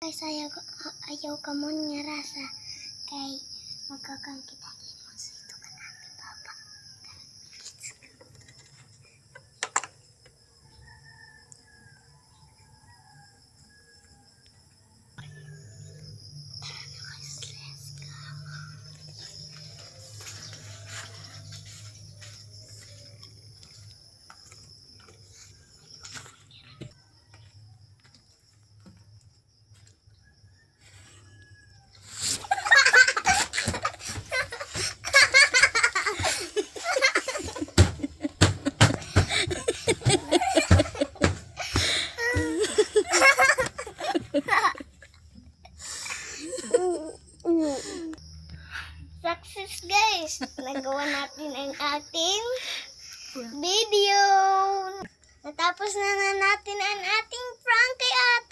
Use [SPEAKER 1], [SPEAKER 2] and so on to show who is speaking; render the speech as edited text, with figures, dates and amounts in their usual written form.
[SPEAKER 1] Guys, ayaw ka mo nga rasa kay magkakang kita limos ito ka na ni Papa. Tara na guys, let's go. Success guys! Nagawa natin ang ating video! Natapos na natin ang ating prank kay ate!